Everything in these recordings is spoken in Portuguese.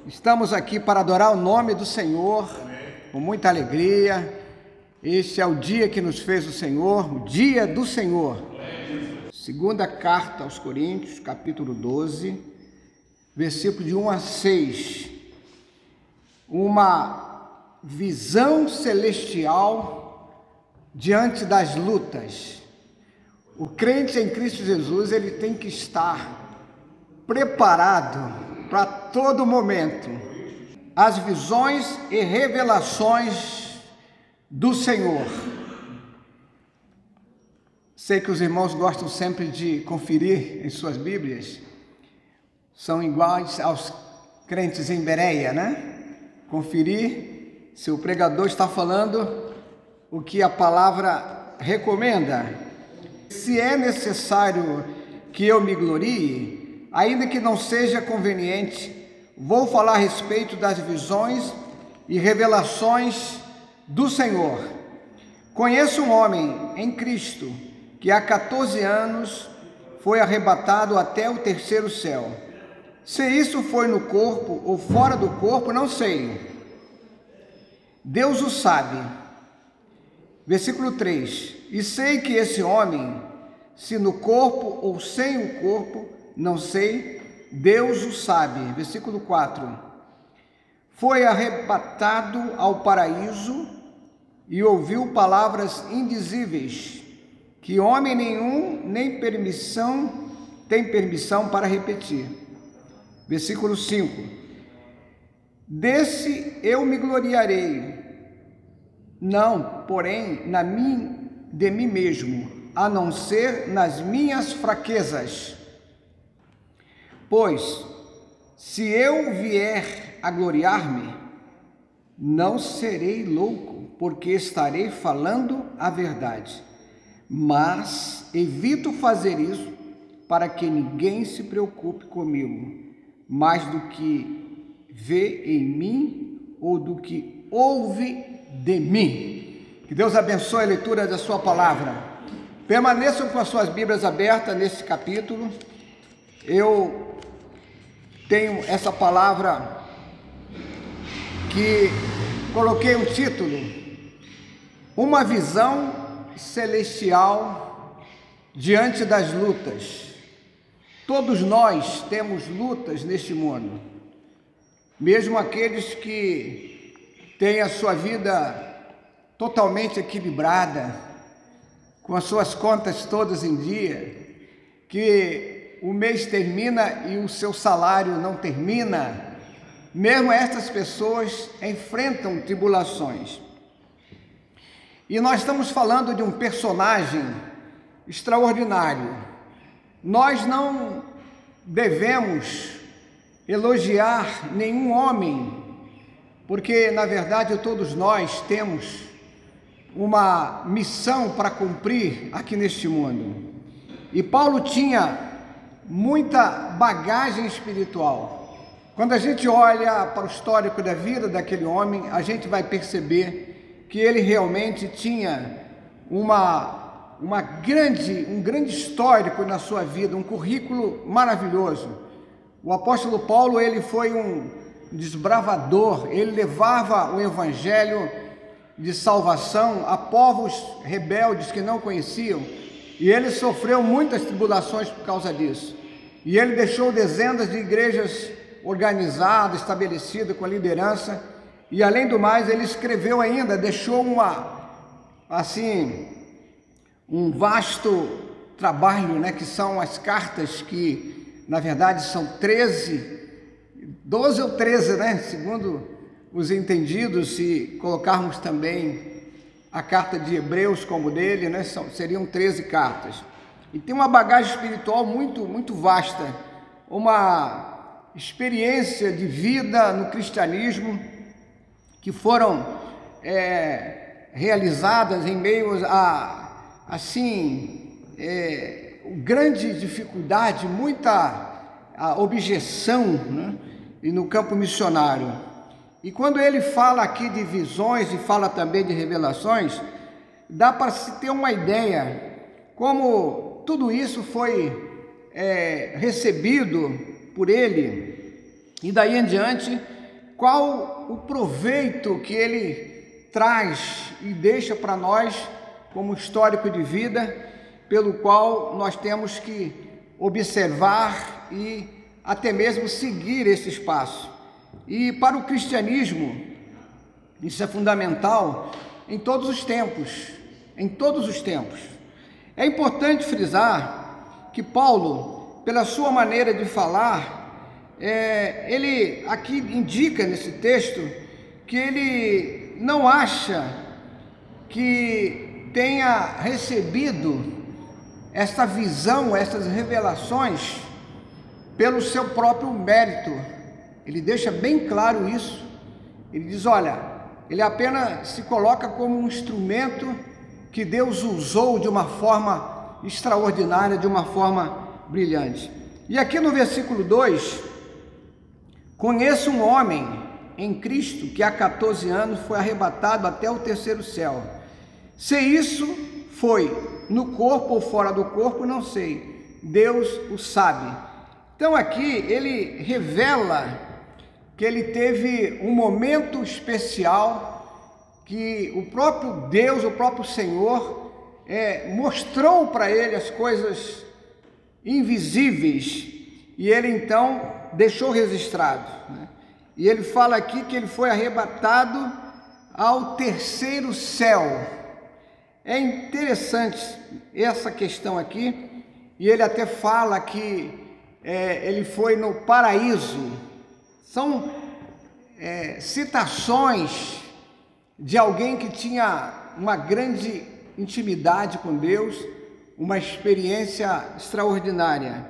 Estamos aqui para adorar o nome do Senhor, com muita alegria. Este é o dia que nos fez o Senhor, o dia do Senhor. Segunda carta aos Coríntios, capítulo 12, versículo de 1 a 6. Uma visão celestial diante das lutas. O crente em Cristo Jesus, ele tem que estar preparado para todo momento. As visões e revelações do Senhor. Sei que os irmãos gostam sempre de conferir em suas Bíblias. São iguais aos crentes em Bereia, né? Conferir se o pregador está falando o que a palavra recomenda. Se é necessário que eu me glorie, ainda que não seja conveniente, vou falar a respeito das visões e revelações do Senhor. Conheço um homem em Cristo que há 14 anos foi arrebatado até o terceiro céu. Se isso foi no corpo ou fora do corpo, não sei. Deus o sabe. Versículo 3. E sei que esse homem, se no corpo ou sem o corpo, não sei, Deus o sabe. Versículo 4. Foi arrebatado ao paraíso e ouviu palavras indizíveis, que homem nenhum tem permissão para repetir. Versículo 5. Desse eu me gloriarei, não, porém, de mim mesmo, a não ser nas minhas fraquezas. Pois, se eu vier a gloriar-me, não serei louco, porque estarei falando a verdade. Mas evito fazer isso para que ninguém se preocupe comigo, mais do que vê em mim ou do que ouve de mim. Que Deus abençoe a leitura da sua palavra. Permaneçam com as suas Bíblias abertas nesse capítulo. Eu tenho essa palavra que coloquei um título: uma visão celestial diante das lutas. Todos nós temos lutas neste mundo, mesmo aqueles que têm a sua vida totalmente equilibrada, com as suas contas todas em dia, que o mês termina e o seu salário não termina. Mesmo estas pessoas enfrentam tribulações. E nós estamos falando de um personagem extraordinário. Nós não devemos elogiar nenhum homem, porque na verdade todos nós temos uma missão para cumprir aqui neste mundo. E Paulo tinha muita bagagem espiritual. Quando a gente olha para o histórico da vida daquele homem, a gente vai perceber que ele realmente tinha um grande histórico na sua vida, um currículo maravilhoso. O apóstolo Paulo, ele foi um desbravador, ele levava o evangelho de salvação a povos rebeldes que não conheciam, e ele sofreu muitas tribulações por causa disso. E ele deixou dezenas de igrejas organizadas, estabelecidas, com a liderança, e além do mais, ele escreveu ainda, deixou um vasto trabalho, né, que são as cartas, que na verdade são 12 ou 13, né, segundo os entendidos, se colocarmos também a carta de Hebreus como dele, né, seriam 13 cartas. E tem uma bagagem espiritual muito vasta, uma experiência de vida no cristianismo que foram realizadas em meio a grande dificuldade, muita objeção, né, e no campo missionário. E quando ele fala aqui de visões e fala também de revelações, dá para se ter uma ideia como tudo isso foi recebido por ele E daí em diante, qual o proveito que ele traz e deixa para nós como histórico de vida, pelo qual nós temos que observar e até mesmo seguir esse espaço. E para o cristianismo, isso é fundamental em todos os tempos, em todos os tempos. É importante frisar que Paulo, pela sua maneira de falar, ele aqui indica nesse texto que ele não acha que tenha recebido essa visão, essas revelações pelo seu próprio mérito. Ele deixa bem claro isso. Ele diz, olha, ele apenas se coloca como um instrumento que Deus usou de uma forma extraordinária, de uma forma brilhante. E aqui no versículo 2, conheço um homem em Cristo que há 14 anos foi arrebatado até o terceiro céu. Se isso foi no corpo ou fora do corpo, não sei. Deus o sabe. Então aqui ele revela que ele teve um momento especial que o próprio Deus, o próprio Senhor, mostrou para ele as coisas invisíveis e ele então deixou registrado, né? E ele fala aqui que ele foi arrebatado ao terceiro céu. É interessante essa questão aqui, e ele até fala que ele foi no paraíso. São citações de alguém que tinha uma grande intimidade com Deus, uma experiência extraordinária.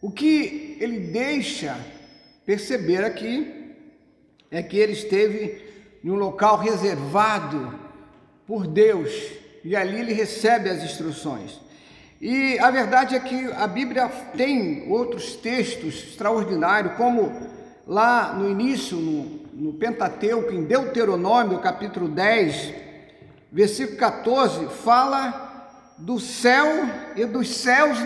O que ele deixa perceber aqui é que ele esteve em um local reservado por Deus, e ali ele recebe as instruções. E a verdade é que a Bíblia tem outros textos extraordinários, como lá no início, no Pentateuco, em Deuteronômio, capítulo 10, versículo 14, fala do céu e dos céus.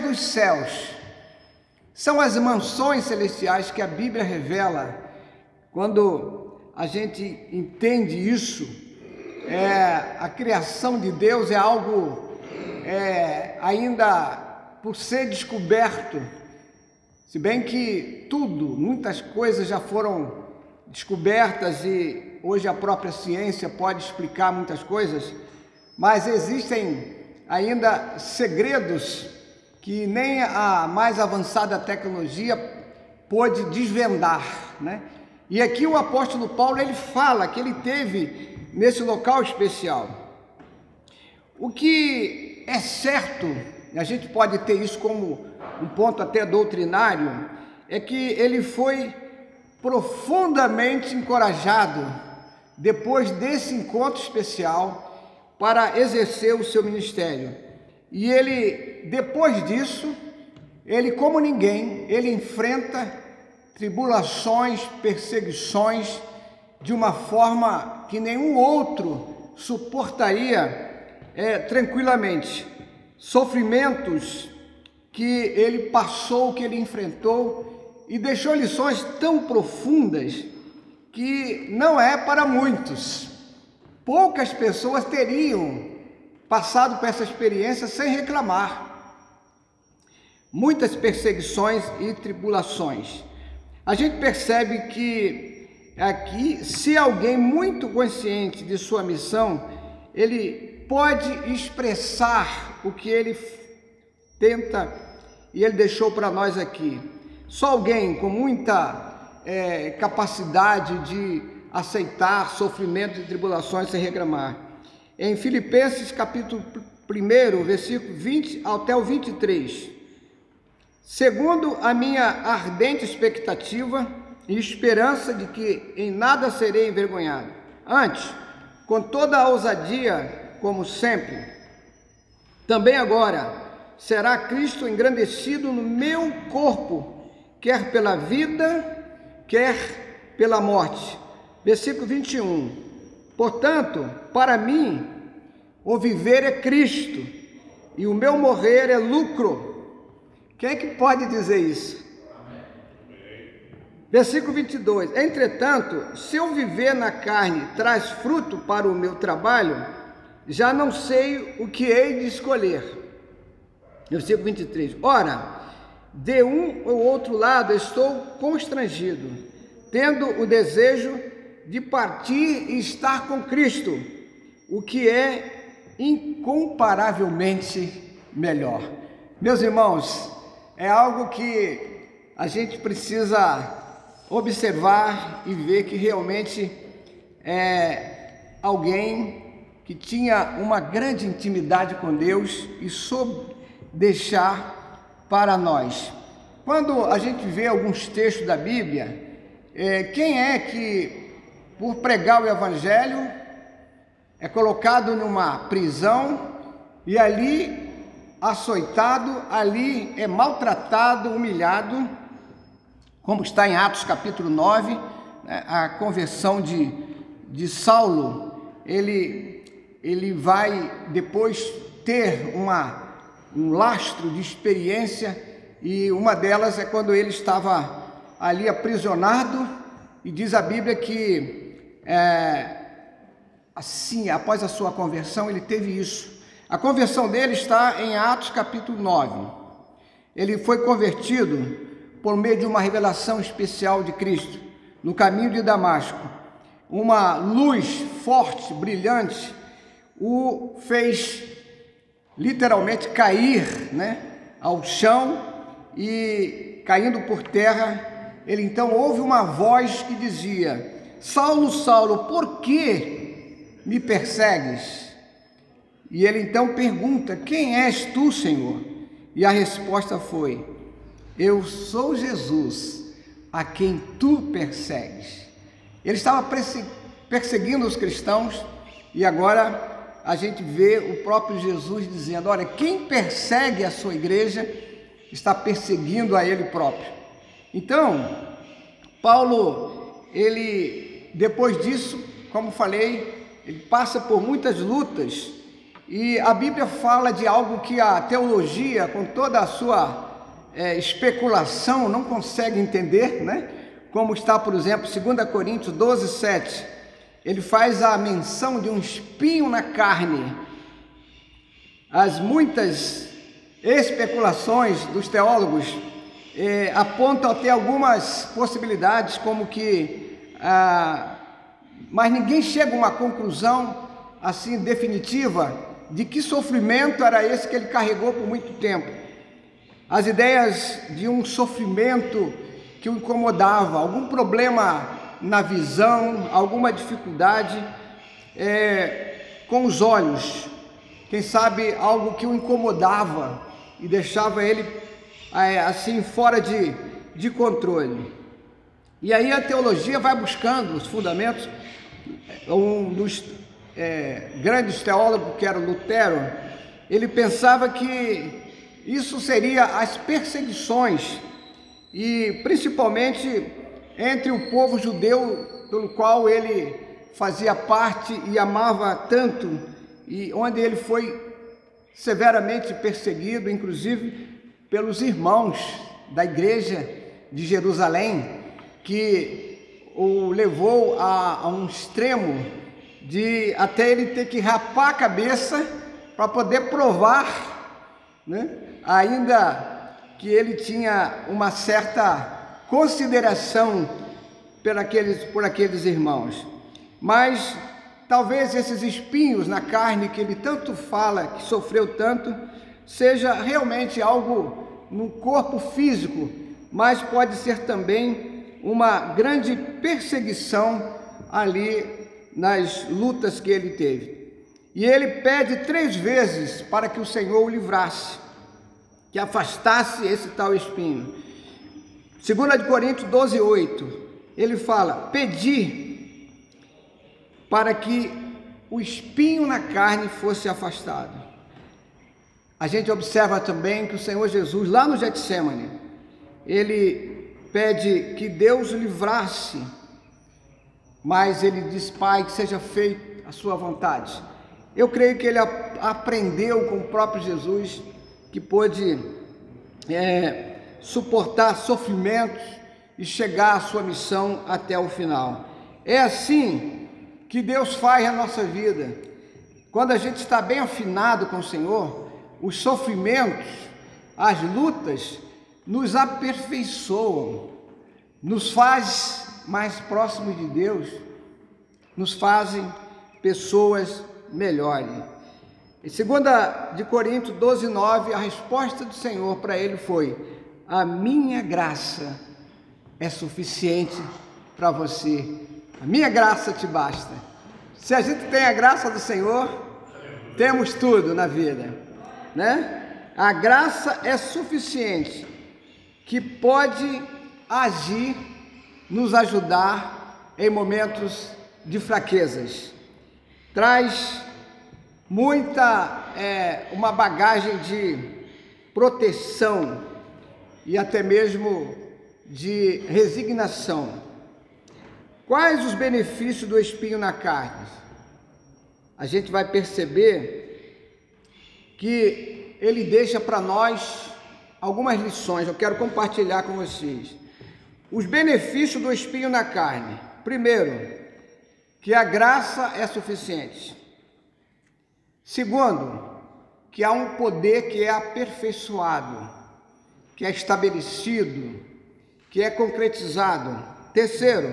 São as mansões celestiais que a Bíblia revela. Quando a gente entende isso, a criação de Deus é algo ainda por ser descoberto, se bem que muitas coisas já foram descobertas e hoje a própria ciência pode explicar muitas coisas, mas existem ainda segredos que nem a mais avançada tecnologia pôde desvendar, né? E aqui o apóstolo Paulo, ele fala que ele teve nesse local especial. O que é certo, e a gente pode ter isso como um ponto até doutrinário, é que ele foi profundamente encorajado depois desse encontro especial para exercer o seu ministério. E ele, depois disso, ele como ninguém, ele enfrenta tribulações, perseguições de uma forma que nenhum outro suportaria tranquilamente. Sofrimentos que ele passou, que ele enfrentou, e deixou lições tão profundas que não é para muitos. Poucas pessoas teriam passado por essa experiência sem reclamar. Muitas perseguições e tribulações. A gente percebe que aqui, se alguém muito consciente de sua missão, ele pode expressar o que ele tenta e ele deixou para nós aqui. Só alguém com muita capacidade de aceitar sofrimento e tribulações sem reclamar. Em Filipenses capítulo 1, versículo 20 até o 23. Segundo a minha ardente expectativa e esperança de que em nada serei envergonhado, antes, com toda a ousadia, como sempre, também agora será Cristo engrandecido no meu corpo, quer pela vida, quer pela morte. Versículo 21. Portanto, para mim, o viver é Cristo e o meu morrer é lucro. Quem é que pode dizer isso? Versículo 22. Entretanto, se eu viver na carne traz fruto para o meu trabalho, já não sei o que hei de escolher. Versículo 23. Ora, de um ou outro lado estou constrangido, tendo o desejo de partir e estar com Cristo, o que é incomparavelmente melhor. Meus irmãos, é algo que a gente precisa observar e ver que realmente é alguém que tinha uma grande intimidade com Deus e soube deixar para nós. Quando a gente vê alguns textos da Bíblia, quem é que, por pregar o Evangelho, é colocado numa prisão e ali açoitado, ali é maltratado, humilhado, como está em Atos capítulo 9, né, a conversão de Saulo, ele vai depois ter um lastro de experiência, e uma delas é quando ele estava ali aprisionado, e diz a Bíblia que assim, após a sua conversão, ele teve isso. A conversão dele está em Atos capítulo 9. Ele foi convertido por meio de uma revelação especial de Cristo, no caminho de Damasco. Uma luz forte, brilhante, o fez literalmente cair, né, ao chão, e caindo por terra, ele então ouve uma voz que dizia: Saulo, Saulo, por que me persegues? E ele então pergunta: quem és tu, Senhor? E a resposta foi: eu sou Jesus, a quem tu persegues. Ele estava perseguindo os cristãos, e agora a gente vê o próprio Jesus dizendo: olha, quem persegue a sua igreja está perseguindo a ele próprio. Então, Paulo, ele, depois disso, como falei, ele passa por muitas lutas, e a Bíblia fala de algo que a teologia, com toda a sua especulação, não consegue entender, né? Como está, por exemplo, 2 Coríntios 12, 7, ele faz a menção de um espinho na carne. As muitas especulações dos teólogos apontam até algumas possibilidades, como que, mas ninguém chega a uma conclusão assim definitiva de que sofrimento era esse que ele carregou por muito tempo. As ideias de um sofrimento que o incomodava, algum problema na visão, alguma dificuldade com os olhos, quem sabe algo que o incomodava e deixava ele assim fora de controle. E aí a teologia vai buscando os fundamentos. Um dos grandes teólogos, que era Lutero, ele pensava que isso seria as perseguições, e principalmente entre o povo judeu, pelo qual ele fazia parte e amava tanto, e onde ele foi severamente perseguido, inclusive pelos irmãos da igreja de Jerusalém, que o levou a um extremo de até ele ter que rapar a cabeça para poder provar, né, ainda que ele tinha uma certa consideração por aqueles irmãos. Mas talvez esses espinhos na carne que ele tanto fala, que sofreu tanto, seja realmente algo no corpo físico, mas pode ser também uma grande perseguição ali nas lutas que ele teve. E ele pede 3 vezes para que o Senhor o livrasse, que afastasse esse tal espinho. 2 Coríntios 12, 8, ele fala: pedi para que o espinho na carne fosse afastado. A gente observa também que o Senhor Jesus, lá no Getsêmani, ele pede que Deus o livrasse, mas ele diz: Pai, que seja feita a sua vontade. Eu creio que ele aprendeu com o próprio Jesus, que pôde suportar sofrimentos e chegar à sua missão até o final. É assim que Deus faz a nossa vida. Quando a gente está bem afinado com o Senhor, os sofrimentos, as lutas, nos aperfeiçoam, nos faz mais próximos de Deus, nos fazem pessoas melhores. Em 2 Coríntios 12:9, a resposta do Senhor para ele foi: a minha graça é suficiente para você, a minha graça te basta. Se a gente tem a graça do Senhor, temos tudo na vida, né? A graça é suficiente, que pode agir, nos ajudar em momentos de fraquezas. Traz uma bagagem de proteção e até mesmo de resignação. Quais os benefícios do espinho na carne? A gente vai perceber que ele deixa para nós algumas lições. Eu quero compartilhar com vocês. Os benefícios do espinho na carne. Primeiro, que a graça é suficiente. Segundo, que há um poder que é aperfeiçoado, que é estabelecido, que é concretizado. Terceiro,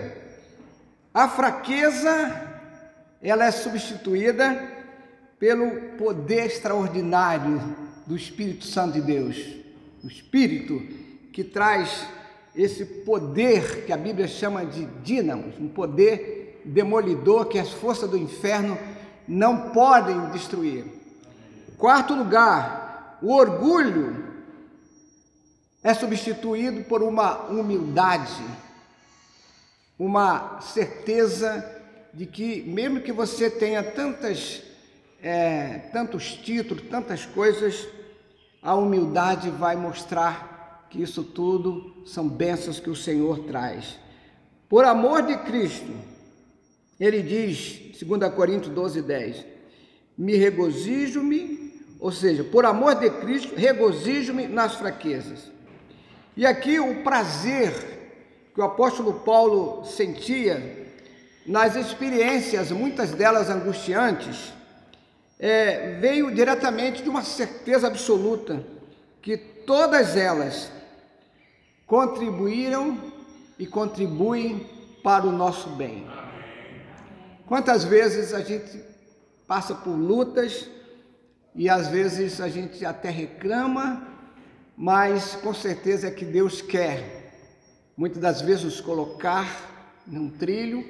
a fraqueza, ela é substituída pelo poder extraordinário do Espírito Santo de Deus. O Espírito que traz esse poder que a Bíblia chama de dínamos, um poder demolidor que as forças do inferno não podem destruir. Quarto lugar, o orgulho é substituído por uma humildade, uma certeza de que mesmo que você tenha tantos títulos, tantas coisas, a humildade vai mostrar que isso tudo são bênçãos que o Senhor traz. Por amor de Cristo, ele diz, 2 Coríntios 12:10, me regozijo-me, ou seja, por amor de Cristo, regozijo-me nas fraquezas. E aqui o prazer que o apóstolo Paulo sentia nas experiências, muitas delas angustiantes, veio diretamente de uma certeza absoluta que todas elas contribuíram e contribuem para o nosso bem. Quantas vezes a gente passa por lutas e às vezes a gente até reclama, mas com certeza é que Deus quer, muitas das vezes, nos colocar num trilho,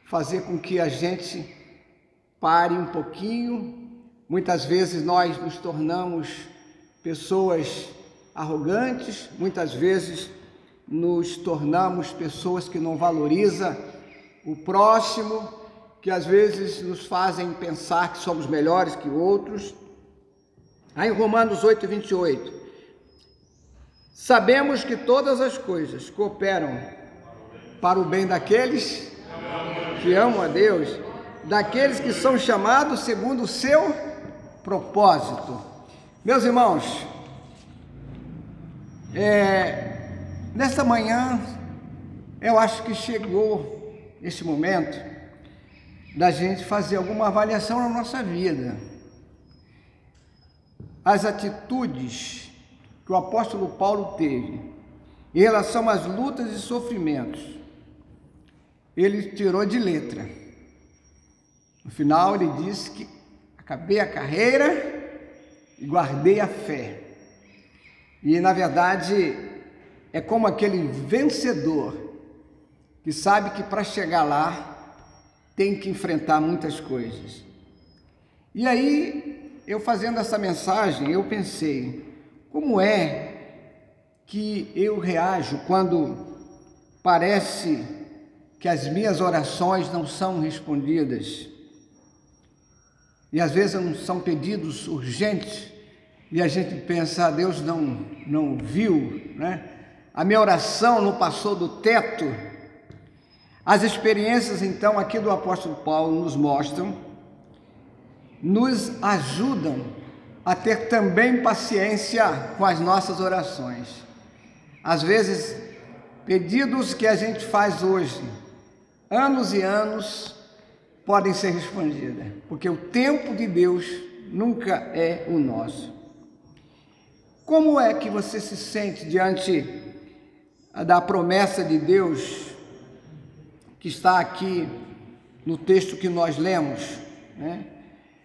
fazer com que a gente pare um pouquinho. Muitas vezes nós nos tornamos pessoas arrogantes, muitas vezes nos tornamos pessoas que não valorizam o próximo, que às vezes nos fazem pensar que somos melhores que outros. Aí em Romanos 8:28, sabemos que todas as coisas cooperam para o bem daqueles que amam a Deus, daqueles que são chamados segundo o seu propósito. Meus irmãos, nesta manhã eu acho que chegou esse momento da gente fazer alguma avaliação na nossa vida. As atitudes que o apóstolo Paulo teve em relação às lutas e sofrimentos, ele tirou de letra. No final ele disse que acabei a carreira e guardei a fé. E na verdade é como aquele vencedor que sabe que para chegar lá tem que enfrentar muitas coisas. E aí, eu fazendo essa mensagem, eu pensei, como é que eu reajo quando parece que as minhas orações não são respondidas? E às vezes não são pedidos urgentes, e a gente pensa, Deus não viu, né? A minha oração não passou do teto. As experiências, então, aqui do apóstolo Paulo nos mostram, nos ajudam a ter também paciência com as nossas orações. Às vezes, pedidos que a gente faz hoje, anos e anos, podem ser respondidos, porque o tempo de Deus nunca é o nosso. Como é que você se sente diante da promessa de Deus que está aqui no texto que nós lemos, né?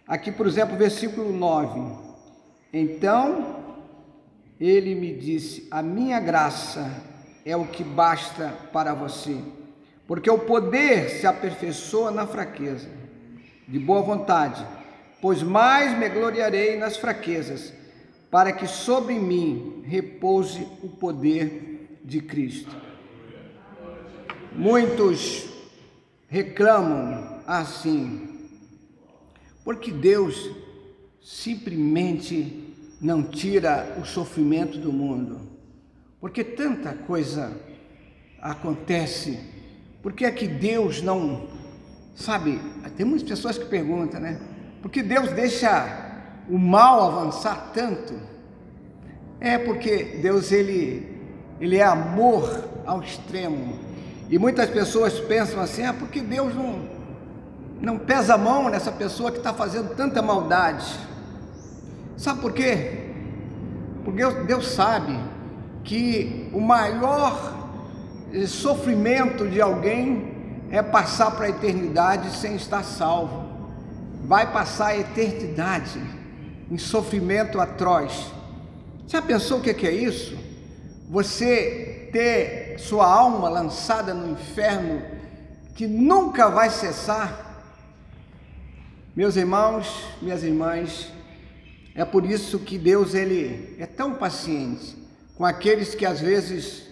Aqui, por exemplo, versículo 9. Então, ele me disse: a minha graça é o que basta para você, porque o poder se aperfeiçoa na fraqueza. De boa vontade, pois mais me gloriarei nas fraquezas, para que sobre mim repouse o poder de Cristo. Muitos reclamam assim, porque Deus simplesmente não tira o sofrimento do mundo, porque tanta coisa acontece, por que é que Deus não, sabe, tem muitas pessoas que perguntam, né, por que Deus deixa o mal avançar tanto? É porque Deus, ele é amor ao extremo, e muitas pessoas pensam assim, porque Deus não pesa a mão nessa pessoa que está fazendo tanta maldade. Sabe por quê? Porque Deus sabe que o maior sofrimento de alguém é passar para a eternidade sem estar salvo. Vai passar a eternidade em sofrimento atroz. Já pensou o que é isso? Você ter sua alma lançada no inferno que nunca vai cessar? Meus irmãos, minhas irmãs, é por isso que Deus, ele é tão paciente com aqueles que às vezes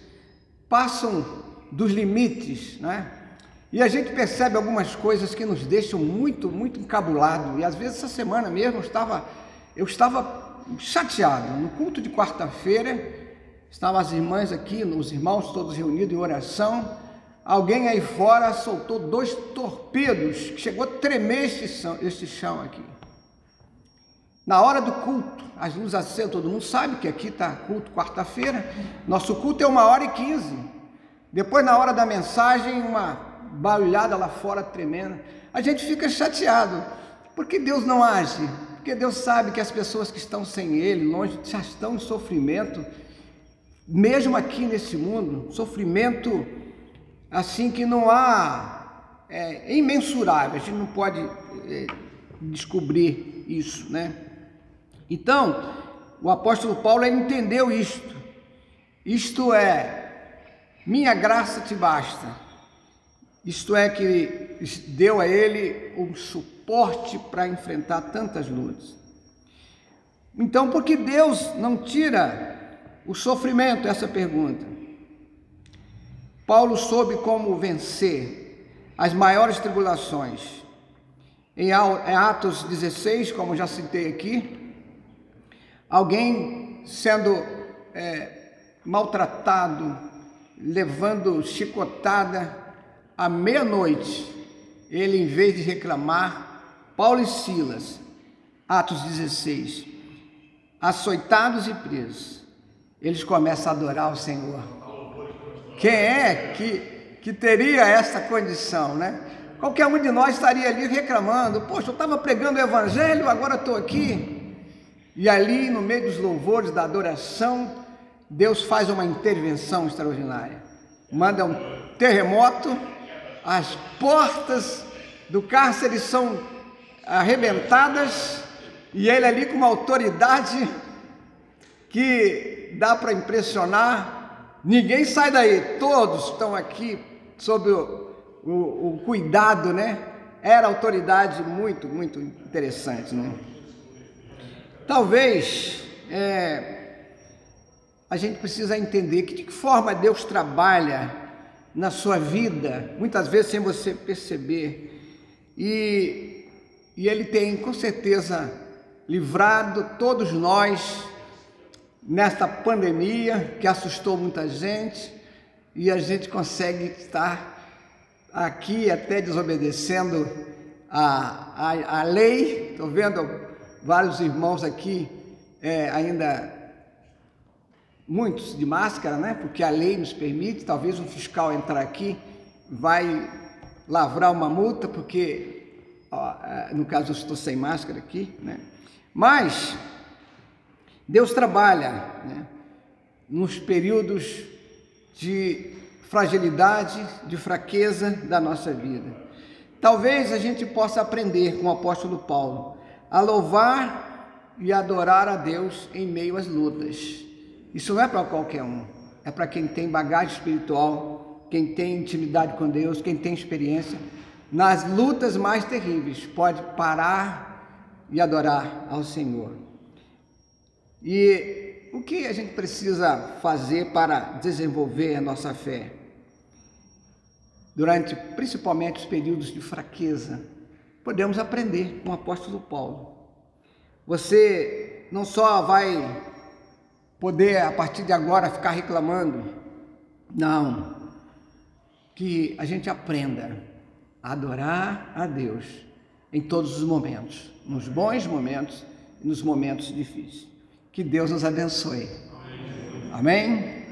passam dos limites, né? E a gente percebe algumas coisas que nos deixam muito, muito encabulado. E às vezes essa semana mesmo eu estava chateado. No culto de quarta-feira, estavam as irmãs aqui, os irmãos todos reunidos em oração. Alguém aí fora soltou 2 torpedos, que chegou a tremer este chão aqui. Na hora do culto, as luzes acesas, todo mundo sabe que aqui está culto quarta-feira. Nosso culto é 1h15. Depois, na hora da mensagem, uma barulhada lá fora tremenda. A gente fica chateado. Por que Deus não age? Porque Deus sabe que as pessoas que estão sem Ele, longe, já estão em sofrimento, mesmo aqui nesse mundo, sofrimento assim que não há, é imensurável, a gente não pode descobrir isso, né? Então, o apóstolo Paulo entendeu isto. Isto é, minha graça te basta. Isto é, que deu a ele um suporte para enfrentar tantas lutas. Então, por que Deus não tira o sofrimento? Essa pergunta. Paulo soube como vencer as maiores tribulações. Em Atos 16, como já citei aqui, alguém sendo maltratado, levando chicotada à meia-noite, ele, em vez de reclamar, Paulo e Silas, Atos 16, açoitados e presos, eles começam a adorar o Senhor. Quem é que teria essa condição, né? Qualquer um de nós estaria ali reclamando, poxa, eu estava pregando o evangelho, agora estou aqui. E ali, no meio dos louvores, da adoração, Deus faz uma intervenção extraordinária. Manda um terremoto, as portas do cárcere são arrebentadas, e ele ali com uma autoridade que dá para impressionar. Ninguém sai daí, todos estão aqui sob o cuidado, né? Era autoridade muito, muito interessante, né? Talvez a gente precisa entender que de que forma Deus trabalha na sua vida, muitas vezes sem você perceber, e Ele tem com certeza livrado todos nós nesta pandemia que assustou muita gente, e a gente consegue estar aqui até desobedecendo a lei. Estou vendo vários irmãos aqui ainda muitos de máscara, né? Porque a lei nos permite. Talvez um fiscal entrar aqui vai lavrar uma multa, porque, no caso, eu estou sem máscara aqui, né? Mas Deus trabalha, né, nos períodos de fragilidade, de fraqueza da nossa vida. Talvez a gente possa aprender com o apóstolo Paulo a louvar e adorar a Deus em meio às lutas. Isso não é para qualquer um, é para quem tem bagagem espiritual, quem tem intimidade com Deus, quem tem experiência. Nas lutas mais terríveis, pode parar e adorar ao Senhor. E o que a gente precisa fazer para desenvolver a nossa fé? Durante principalmente os períodos de fraqueza, podemos aprender com o apóstolo Paulo. Você não só vai poder, a partir de agora, ficar reclamando, não, que a gente aprenda a adorar a Deus em todos os momentos, nos bons momentos e nos momentos difíceis. Que Deus nos abençoe. Amém?